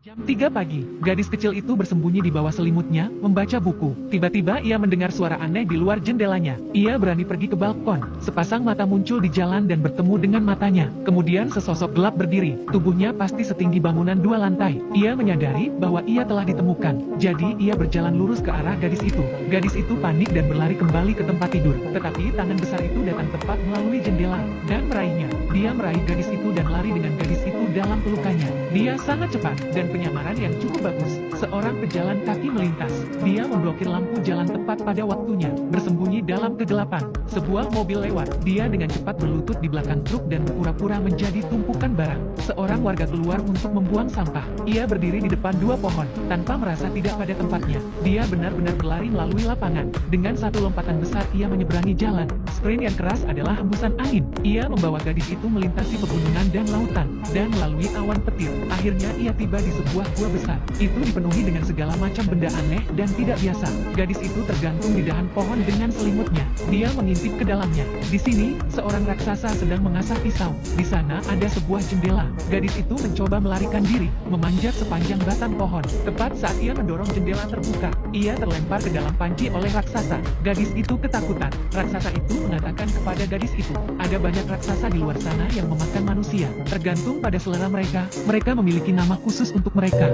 Jam 3 pagi, gadis kecil itu bersembunyi di bawah selimutnya, membaca buku. Tiba-tiba ia mendengar suara aneh di luar jendelanya. Ia berani pergi ke balkon. Sepasang mata muncul di jalan dan bertemu dengan matanya. Kemudian sesosok gelap berdiri. Tubuhnya pasti setinggi bangunan 2 lantai. Ia menyadari bahwa ia telah ditemukan. Jadi ia berjalan lurus ke arah gadis itu. Gadis itu panik dan berlari kembali ke tempat tidur. Tetapi tangan besar itu datang tepat melalui jendela dan meraihnya. Dia meraih gadis itu dan lari dengan gadis itu dalam pelukannya. Dia sangat cepat dan penyamaran yang cukup bagus. Seorang pejalan kaki melintas. Dia memblokir lampu jalan tepat pada waktunya. Bersembunyi dalam kegelapan. Sebuah mobil lewat. Dia dengan cepat berlutut di belakang truk dan pura-pura menjadi tumpukan barang. Seorang warga keluar untuk membuang sampah. Ia berdiri di depan 2 pohon, tanpa merasa tidak pada tempatnya. Dia benar-benar berlari melalui lapangan. Dengan satu lompatan besar ia menyeberangi jalan. Sprint yang keras adalah hembusan angin. Ia membawa gadis itu melintasi pegunungan dan lautan, dan melalui awan petir. Akhirnya ia tiba di sebuah gua besar. Itu dipenuhi dengan segala macam benda aneh dan tidak biasa. Gadis itu tergantung di dahan pohon dengan selimutnya. Dia mengintip ke dalamnya. Di sini, seorang raksasa sedang mengasah pisau. Di sana ada sebuah jendela. Gadis itu mencoba melarikan diri, memanjat sepanjang batang pohon. Tepat saat ia mendorong jendela terbuka, ia terlempar ke dalam panci oleh raksasa. Gadis itu ketakutan. Raksasa itu mengatakan kepada gadis itu, ada banyak raksasa di luar sana yang memakan manusia. Tergantung pada selera mereka, mereka memiliki nama khusus untuk mereka.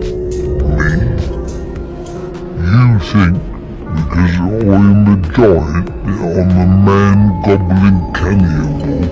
You think because I'm a giant that I'm a man goblin cannibal?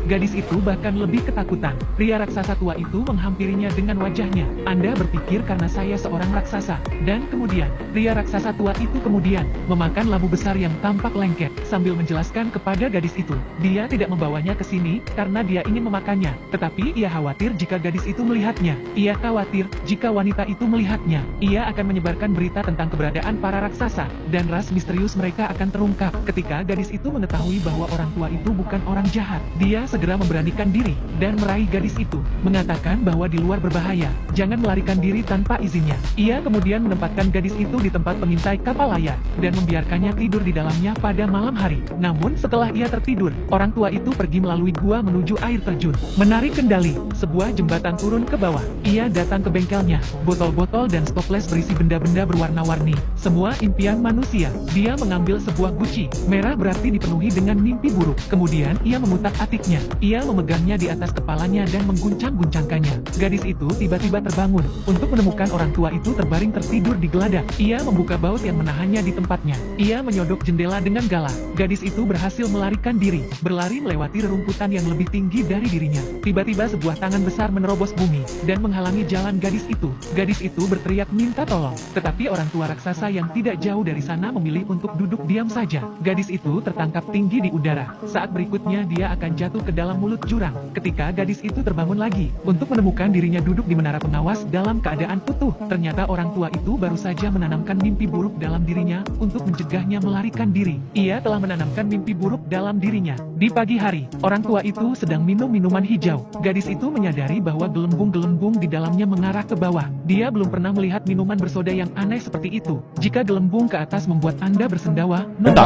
Gadis itu bahkan lebih ketakutan. Pria raksasa tua itu menghampirinya dengan wajahnya. Anda berpikir karena saya seorang raksasa. Dan kemudian, pria raksasa tua itu kemudian memakan labu besar yang tampak lengket. Sambil menjelaskan kepada gadis itu, dia tidak membawanya ke sini karena dia ingin memakannya. Tetapi ia khawatir jika gadis itu melihatnya. Ia khawatir jika wanita itu melihatnya. Ia akan menyebarkan berita tentang keberadaan para raksasa. Dan ras misterius mereka akan terungkap. Ketika gadis itu mengetahui bahwa orang tua itu bukan orang jahat, dia segera memberanikan diri, dan meraih gadis itu, mengatakan bahwa di luar berbahaya, jangan melarikan diri tanpa izinnya. Ia kemudian menempatkan gadis itu di tempat pengintai kapal layar, dan membiarkannya tidur di dalamnya pada malam hari. Namun setelah ia tertidur, orang tua itu pergi melalui gua menuju air terjun. Menarik kendali, sebuah jembatan turun ke bawah. Ia datang ke bengkelnya, botol-botol dan stoples berisi benda-benda berwarna-warni. Semua impian manusia. Dia mengambil sebuah guci, merah berarti dipenuhi dengan mimpi buruk. Kemudian ia memutak-atiknya. Ia memegangnya di atas kepalanya dan mengguncang-guncangkannya. Gadis itu tiba-tiba terbangun, untuk menemukan orang tua itu terbaring tertidur di geladak. Ia membuka baut yang menahannya di tempatnya. Ia menyodok jendela dengan galak. Gadis itu berhasil melarikan diri, berlari melewati rerumputan yang lebih tinggi dari dirinya. Tiba-tiba sebuah tangan besar menerobos bumi, dan menghalangi jalan gadis itu. Gadis itu berteriak minta tolong, tetapi orang tua raksasa yang tidak jauh dari sana memilih untuk duduk diam saja. Gadis itu tertangkap tinggi di udara. Saat berikutnya dia akan jatuh ke dalam mulut jurang. Ketika gadis itu terbangun lagi, untuk menemukan dirinya duduk di menara pengawas dalam keadaan utuh, ternyata orang tua itu baru saja menanamkan mimpi buruk dalam dirinya, untuk mencegahnya melarikan diri. Ia telah menanamkan mimpi buruk dalam dirinya. Di pagi hari, orang tua itu sedang minum minuman hijau. Gadis itu menyadari bahwa gelembung-gelembung di dalamnya mengarah ke bawah. Dia belum pernah melihat minuman bersoda yang aneh seperti itu. Jika gelembung ke atas membuat Anda bersendawa, Nama.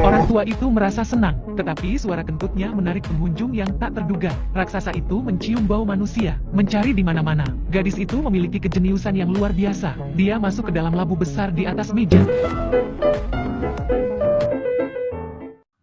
orang tua itu merasa senang, tetapi suara kentutnya menarik pengunjung yang tak terduga. Raksasa itu mencium bau manusia, mencari di mana-mana. Gadis itu memiliki kejeniusan yang luar biasa. Dia masuk ke dalam labu besar di atas meja.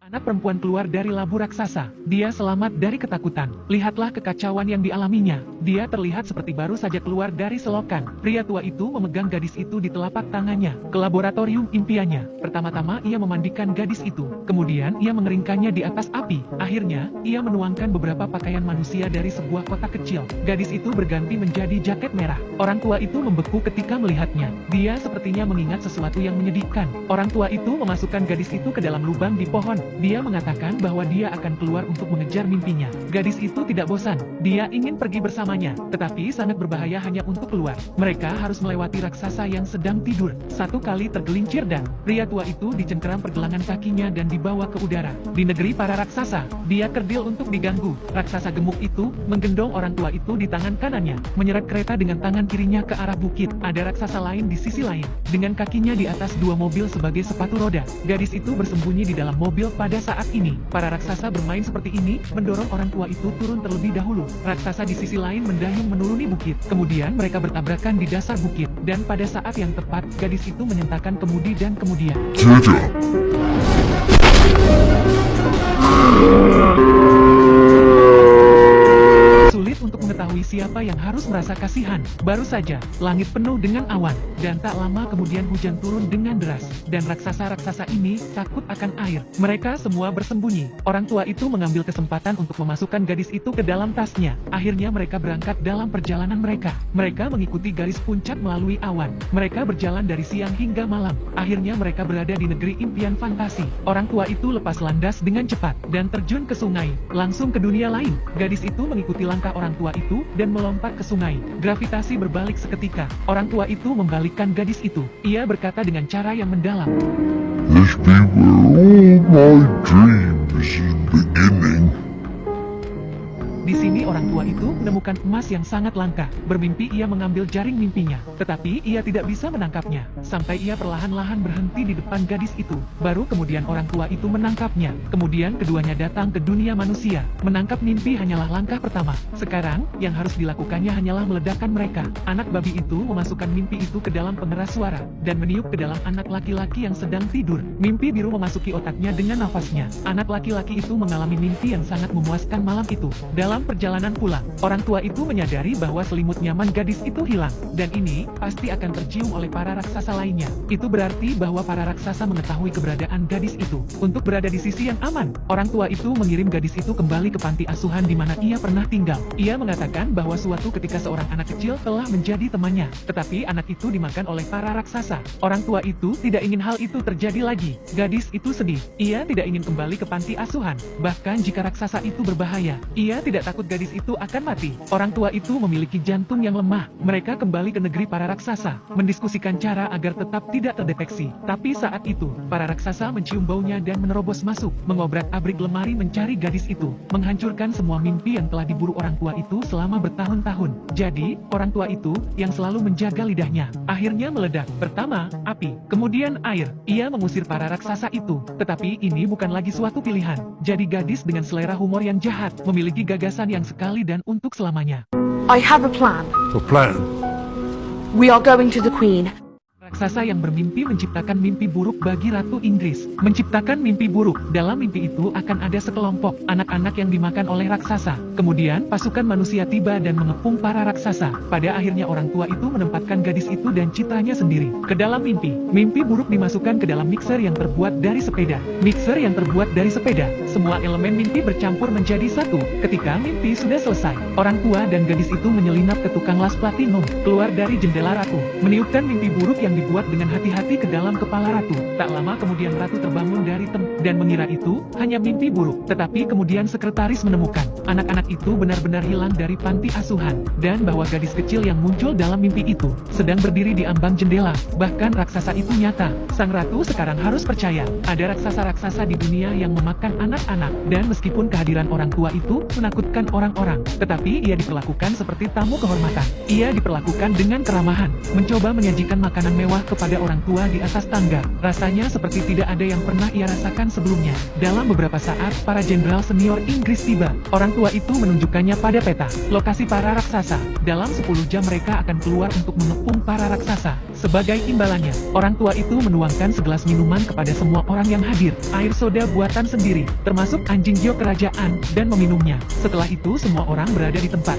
Anak perempuan keluar dari labu raksasa. Dia selamat dari ketakutan. Lihatlah kekacauan yang dialaminya. Dia terlihat seperti baru saja keluar dari selokan. Pria tua itu memegang gadis itu di telapak tangannya, ke laboratorium impiannya. Pertama-tama ia memandikan gadis itu. Kemudian ia mengeringkannya di atas api. Akhirnya, ia menuangkan beberapa pakaian manusia dari sebuah kotak kecil. Gadis itu berganti menjadi jaket merah. Orang tua itu membeku ketika melihatnya. Dia sepertinya mengingat sesuatu yang menyedihkan. Orang tua itu memasukkan gadis itu ke dalam lubang di pohon. Dia mengatakan bahwa dia akan keluar untuk mengejar mimpinya. Gadis itu tidak bosan. Dia ingin pergi bersamanya, tetapi sangat berbahaya hanya untuk keluar. Mereka harus melewati raksasa yang sedang tidur. Satu kali tergelincir dan pria tua itu dicengkeram pergelangan kakinya dan dibawa ke udara. Di negeri para raksasa, dia kerdil untuk diganggu. Raksasa gemuk itu menggendong orang tua itu di tangan kanannya, menyeret kereta dengan tangan kirinya ke arah bukit. Ada raksasa lain di sisi lain, dengan kakinya di atas dua mobil sebagai sepatu roda. Gadis itu bersembunyi di dalam mobil. Pada saat ini, para raksasa bermain seperti ini, mendorong orang tua itu turun terlebih dahulu. Raksasa di sisi lain mendayung menuruni bukit. Kemudian mereka bertabrakan di dasar bukit. Dan pada saat yang tepat, gadis itu menyentakkan kemudi dan kemudian sulit untuk mengetahui siapa yang harus merasa kasihan. Baru saja, langit penuh dengan awan, dan tak lama kemudian hujan turun dengan deras. Dan raksasa-raksasa ini takut akan air. Mereka semua bersembunyi. Orang tua itu mengambil kesempatan untuk memasukkan gadis itu ke dalam tasnya. Akhirnya mereka berangkat dalam perjalanan mereka. Mereka mengikuti garis puncak melalui awan. Mereka berjalan dari siang hingga malam. Akhirnya mereka berada di negeri impian fantasi. Orang tua itu lepas landas dengan cepat, dan terjun ke sungai, langsung ke dunia lain. Gadis itu mengikuti langkah orang tua itu, dan melompat ke sungai. Gravitasi berbalik seketika. Orang tua itu membalikkan gadis itu. Ia berkata dengan cara yang mendalam, This be where all my dreams is beginning. Di sini orang tua itu menemukan emas yang sangat langka. Bermimpi ia mengambil jaring mimpinya, tetapi ia tidak bisa menangkapnya. Sampai ia perlahan-lahan berhenti di depan gadis itu. Baru kemudian orang tua itu menangkapnya. Kemudian keduanya datang ke dunia manusia. Menangkap mimpi hanyalah langkah pertama. Sekarang, yang harus dilakukannya hanyalah meledakkan mereka. Anak babi itu memasukkan mimpi itu ke dalam pengeras suara, dan meniup ke dalam anak laki-laki yang sedang tidur. Mimpi biru memasuki otaknya dengan nafasnya. Anak laki-laki itu mengalami mimpi yang sangat memuaskan malam itu. Dalam perjalanan pulang, orang tua itu menyadari bahwa selimut nyaman gadis itu hilang, dan ini pasti akan tercium oleh para raksasa lainnya. Itu berarti bahwa para raksasa mengetahui keberadaan gadis itu. Untuk berada di sisi yang aman, orang tua itu mengirim gadis itu kembali ke panti asuhan di mana ia pernah tinggal. Ia mengatakan bahwa suatu ketika seorang anak kecil telah menjadi temannya, tetapi anak itu dimakan oleh para raksasa. Orang tua itu tidak ingin hal itu terjadi lagi. Gadis itu sedih. Ia tidak ingin kembali ke panti asuhan. Bahkan jika raksasa itu berbahaya, ia tidak takut gadis itu akan mati. Orang tua itu memiliki jantung yang lemah. Mereka kembali ke negeri para raksasa, mendiskusikan cara agar tetap tidak terdeteksi. Tapi saat itu, para raksasa mencium baunya dan menerobos masuk, mengobrak-abrik lemari mencari gadis itu, menghancurkan semua mimpi yang telah diburu orang tua itu selama bertahun-tahun. Jadi, orang tua itu, yang selalu menjaga lidahnya, akhirnya meledak. Pertama, api, kemudian air. Ia mengusir para raksasa itu. Tetapi ini bukan lagi suatu pilihan. Jadi gadis dengan selera humor yang jahat, memiliki gagasan yang sekali dan untuk selamanya. I have a plan. A plan? We are going to the Queen. Raksasa yang bermimpi menciptakan mimpi buruk bagi Ratu Inggris. Menciptakan mimpi buruk. Dalam mimpi itu akan ada sekelompok anak-anak yang dimakan oleh raksasa. Kemudian pasukan manusia tiba dan mengepung para raksasa. Pada akhirnya orang tua itu menempatkan gadis itu dan citranya sendiri ke dalam mimpi. Mimpi buruk dimasukkan ke dalam mixer yang terbuat dari sepeda. Mixer yang terbuat dari sepeda. Semua elemen mimpi bercampur menjadi satu. Ketika mimpi sudah selesai, orang tua dan gadis itu menyelinap ke tukang las platinum, keluar dari jendela ratu, meniupkan mimpi buruk yang dibuat dengan hati-hati ke dalam kepala ratu. Tak lama kemudian ratu terbangun dari dan mengira itu hanya mimpi buruk. Tetapi kemudian sekretaris menemukan anak-anak itu benar-benar hilang dari panti asuhan, dan bahwa gadis kecil yang muncul dalam mimpi itu sedang berdiri di ambang jendela. Bahkan raksasa itu nyata. Sang ratu sekarang harus percaya ada raksasa-raksasa di dunia yang memakan anak-anak, dan meskipun kehadiran orang tua itu menakutkan orang-orang, tetapi ia diperlakukan seperti tamu kehormatan. Ia diperlakukan dengan keramahan, mencoba menyajikan makanan mewah kepada orang tua di atas tangga. Rasanya seperti tidak ada yang pernah ia rasakan sebelumnya. Dalam beberapa saat, para jenderal senior Inggris tiba. Orang tua itu menunjukkannya pada peta lokasi para raksasa. Dalam 10 jam mereka akan keluar untuk mengepung para raksasa. Sebagai imbalannya, orang tua itu menuangkan segelas minuman kepada semua orang yang hadir. Air soda buatan sendiri, termasuk anjing Gio kerajaan, dan meminumnya. Setelah itu semua orang berada di tempat.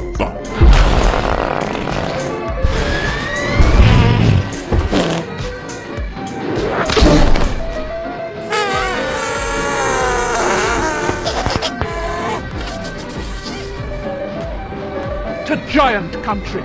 To giant country.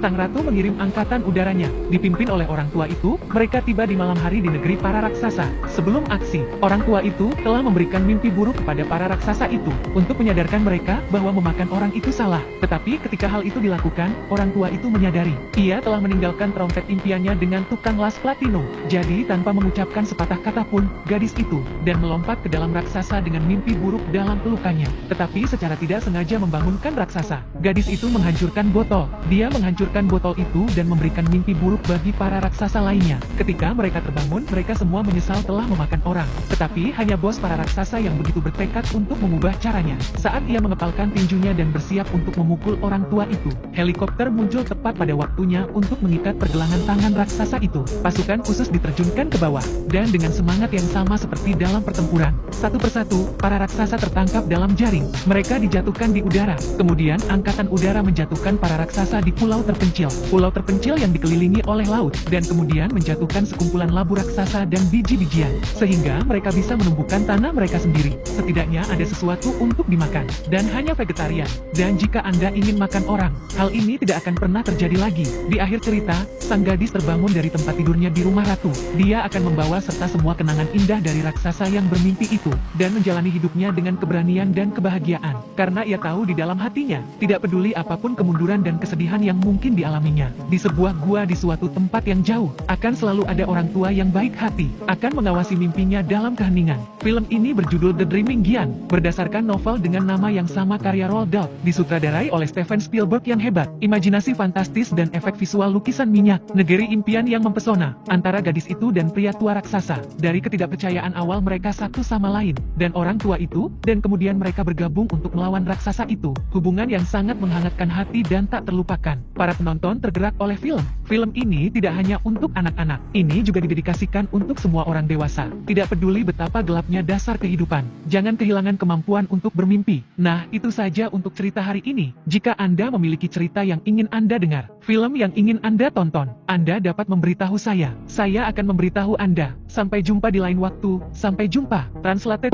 Sang ratu mengirim angkatan udaranya, dipimpin oleh orang tua itu. Mereka tiba di malam hari di negeri para raksasa. Sebelum aksi, orang tua itu telah memberikan mimpi buruk kepada para raksasa itu, untuk menyadarkan mereka bahwa memakan orang itu salah. Tetapi ketika hal itu dilakukan, orang tua itu menyadari, ia telah meninggalkan trompet impiannya dengan tukang las platinum. Jadi tanpa mengucapkan sepatah kata pun, gadis itu, dan melompat ke dalam raksasa dengan mimpi buruk dalam pelukannya. Tetapi secara tidak sengaja membangunkan raksasa. Gadis itu menghancurkan botol. Dia menghancurkan botol itu dan memberikan mimpi buruk bagi para raksasa lainnya. Ketika mereka terbangun, mereka semua menyesal telah memakan orang. Tetapi hanya bos para raksasa yang begitu bertekad untuk mengubah caranya. Saat ia mengepalkan tinjunya dan bersiap untuk memukul orang tua itu, helikopter muncul tepat pada waktunya untuk mengikat pergelangan tangan raksasa itu. Pasukan khusus diterjunkan ke bawah, dan dengan semangat yang sama seperti dalam pertempuran, satu persatu, para raksasa tertangkap dalam jaring. Mereka dijatuhkan di udara. Kemudian angkatan udara menjatuhkan para raksasa di pulau terpencil. Pulau terpencil yang dikelilingi oleh laut, dan kemudian menjatuhkan sekumpulan labu raksasa dan biji-bijian, sehingga mereka bisa menumbuhkan tanah mereka sendiri. Setidaknya ada sesuatu untuk dimakan, dan hanya vegetarian. Dan jika Anda ingin makan orang, hal ini tidak akan pernah terjadi lagi. Di akhir cerita, sang gadis terbangun dari tempat tidurnya di rumah ratu. Dia akan membawa serta semua kenangan indah dari raksasa yang bermimpi itu, dan menjalani hidupnya dengan keberanian dan kebahagiaan. Karena ia tahu di dalam hatinya, tidak peduli apapun kemunduran dan kesedihan yang mungkin dialaminya. Di sebuah gua di suatu tempat yang jauh, akan selalu ada orang tua yang baik hati, akan mengawasi mimpinya dalam keheningan. Film ini berjudul The Dreaming Giant, berdasarkan novel dengan nama yang sama karya Roald Dahl, disutradarai oleh Steven Spielberg yang hebat. Imajinasi fantastis dan efek visual lukisan minyak, negeri impian yang mempesona, antara gadis itu dan pria tua raksasa. Dari ketidakpercayaan awal mereka satu sama lain, dan orang tua itu, dan kemudian mereka bergabung untuk melawan raksasa itu. Hubungan yang sangat menghangatkan hati dan tak terlupakan. Para penonton tergerak oleh film. Film ini tidak hanya untuk anak-anak. Ini juga didedikasikan untuk semua orang dewasa. Tidak peduli betapa gelapnya dasar kehidupan. Jangan kehilangan kemampuan untuk bermimpi. Nah, itu saja untuk cerita hari ini. Jika Anda memiliki cerita yang ingin Anda dengar, film yang ingin Anda tonton, Anda dapat memberitahu saya. Saya akan memberitahu Anda. Sampai jumpa di lain waktu. Sampai jumpa. Translated.